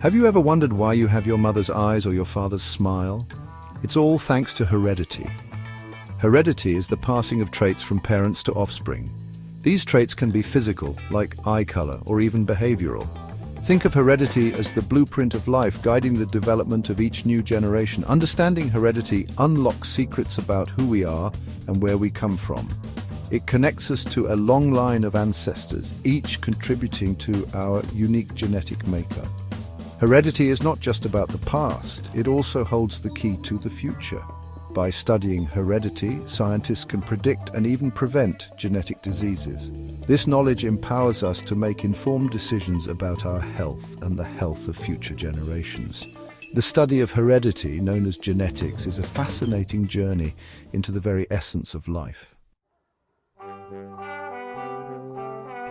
Have you ever wondered why you have your mother's eyes or your father's smile? It's all thanks to heredity. Heredity is the passing of traits from parents to offspring. These traits can be physical, like eye color, or even behavioral. Think of heredity as the blueprint of life guiding the development of each new generation. Understanding heredity unlocks secrets about who we are and where we come from. It connects us to a long line of ancestors, each contributing to our unique genetic makeup. Heredity is not just about the past, it also holds the key to the future. By studying heredity, scientists can predict and even prevent genetic diseases. This knowledge empowers us to make informed decisions about our health and the health of future generations. The study of heredity, known as genetics, is a fascinating journey into the very essence of life.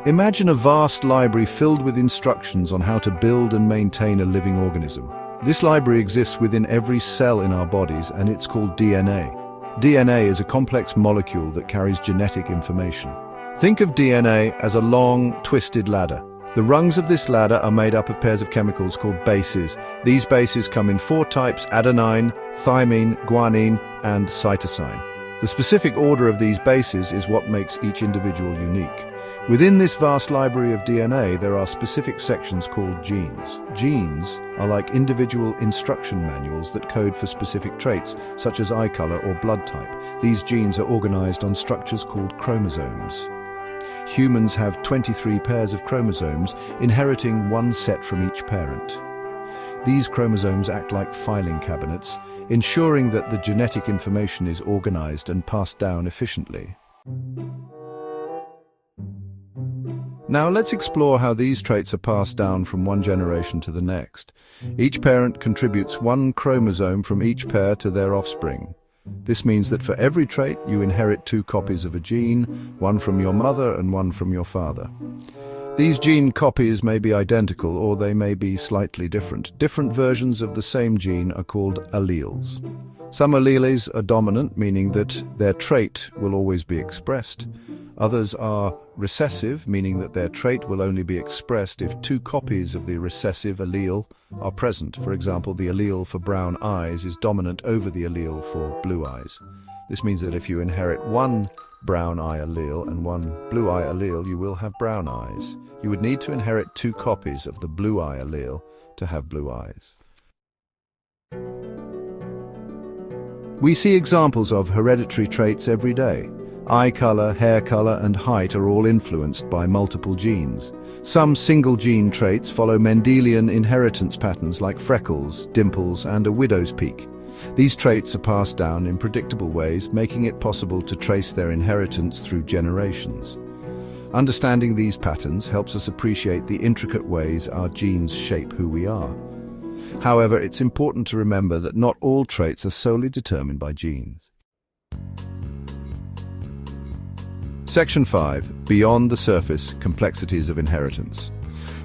Imagine a vast library filled with instructions on how to build and maintain a living organism. This library exists within every cell in our bodies, and it's called DNA. DNA is a complex molecule that carries genetic information. Think of DNA as a long, twisted ladder. The rungs of this ladder are made up of pairs of chemicals called bases. These bases come in 4 types: adenine, thymine, guanine, and cytosine. The specific order of these bases is what makes each individual unique. Within this vast library of DNA, there are specific sections called genes. Genes are like individual instruction manuals that code for specific traits, such as eye color or blood type. These genes are organized on structures called chromosomes. Humans have 23 pairs of chromosomes, inheriting one set from each parent. These chromosomes act like filing cabinets, ensuring that the genetic information is organized and passed down efficiently. Now let's explore how these traits are passed down from one generation to the next. Each parent contributes one chromosome from each pair to their offspring. This means that for every trait, you inherit 2 copies of a gene, one from your mother and one from your father. These gene copies may be identical, or they may be slightly different. Different versions of the same gene are called alleles. Some alleles are dominant, meaning that their trait will always be expressed. Others are recessive, meaning that their trait will only be expressed if 2 copies of the recessive allele are present. For example, the allele for brown eyes is dominant over the allele for blue eyes. This means that if you inherit one brown eye allele and one blue eye allele, you will have brown eyes. You would need to inherit 2 copies of the blue eye allele to have blue eyes. We see examples of hereditary traits every day. Eye color, hair color, and height are all influenced by multiple genes. Some single gene traits follow Mendelian inheritance patterns like freckles, dimples, and a widow's peak. These traits are passed down in predictable ways, making it possible to trace their inheritance through generations. Understanding these patterns helps us appreciate the intricate ways our genes shape who we are. However, it's important to remember that not all traits are solely determined by genes. Section 5. Beyond the surface, complexities of inheritance.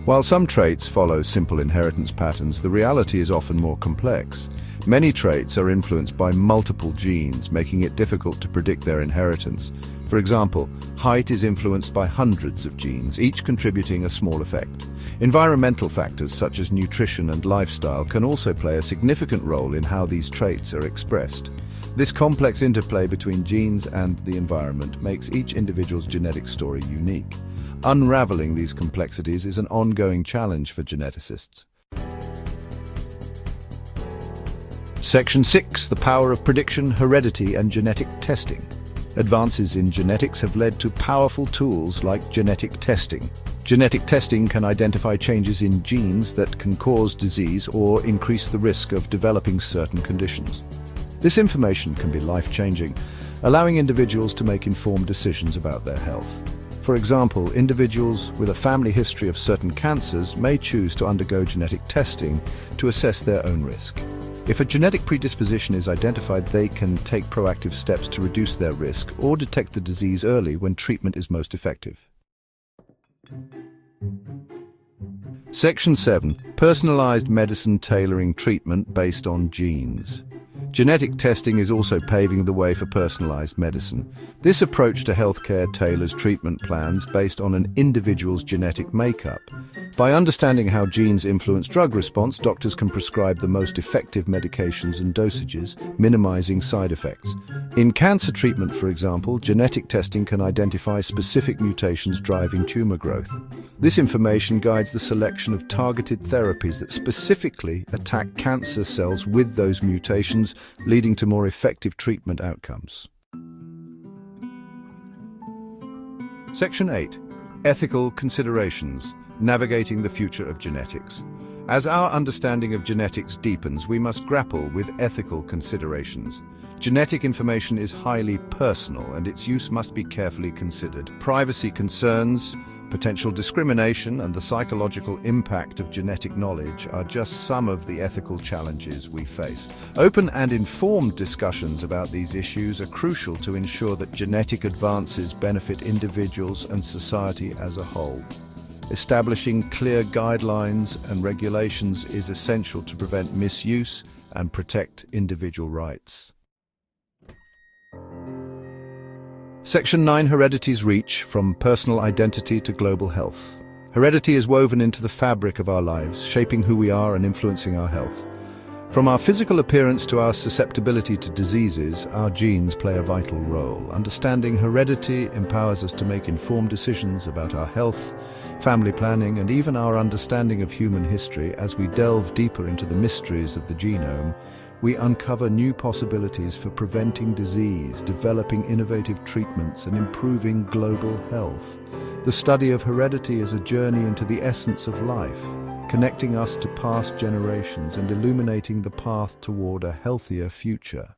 While some traits follow simple inheritance patterns, the reality is often more complex. Many traits are influenced by multiple genes, making it difficult to predict their inheritance. For example, height is influenced by hundreds of genes, each contributing a small effect. Environmental factors such as nutrition and lifestyle can also play a significant role in how these traits are expressed. This complex interplay between genes and the environment makes each individual's genetic story unique. Unraveling these complexities is an ongoing challenge for geneticists. Section 6. The power of prediction, heredity, and genetic testing. Advances in genetics have led to powerful tools like genetic testing. Genetic testing can identify changes in genes that can cause disease or increase the risk of developing certain conditions. This information can be life-changing, allowing individuals to make informed decisions about their health. For example, individuals with a family history of certain cancers may choose to undergo genetic testing to assess their own risk. If a genetic predisposition is identified, they can take proactive steps to reduce their risk or detect the disease early when treatment is most effective. Section 7. Personalized medicine tailoring treatment based on genes. Genetic testing is also paving the way for personalized medicine. This approach to healthcare tailors treatment plans based on an individual's genetic makeup. By understanding how genes influence drug response, doctors can prescribe the most effective medications and dosages, minimizing side effects. In cancer treatment, for example, genetic testing can identify specific mutations driving tumor growth. This information guides the selection of targeted therapies that specifically attack cancer cells with those mutations, leading to more effective treatment outcomes. Section 8. Ethical considerations. Navigating the future of genetics. As our understanding of genetics deepens, we must grapple with ethical considerations. Genetic information is highly personal, and its use must be carefully considered. Privacy concerns, potential discrimination, and the psychological impact of genetic knowledge are just some of the ethical challenges we face. Open and informed discussions about these issues are crucial to ensure that genetic advances benefit individuals and society as a whole. Establishing clear guidelines and regulations is essential to prevent misuse and protect individual rights. Section 9. Heredity's reach from personal identity to global health. Heredity is woven into the fabric of our lives, shaping who we are and influencing our health. From our physical appearance to our susceptibility to diseases, our genes play a vital role. Understanding heredity empowers us to make informed decisions about our health, family planning, and even our understanding of human history. As we delve deeper into the mysteries of the genome, we uncover new possibilities for preventing disease, developing innovative treatments, and improving global health. The study of heredity is a journey into the essence of life, connecting us to past generations and illuminating the path toward a healthier future.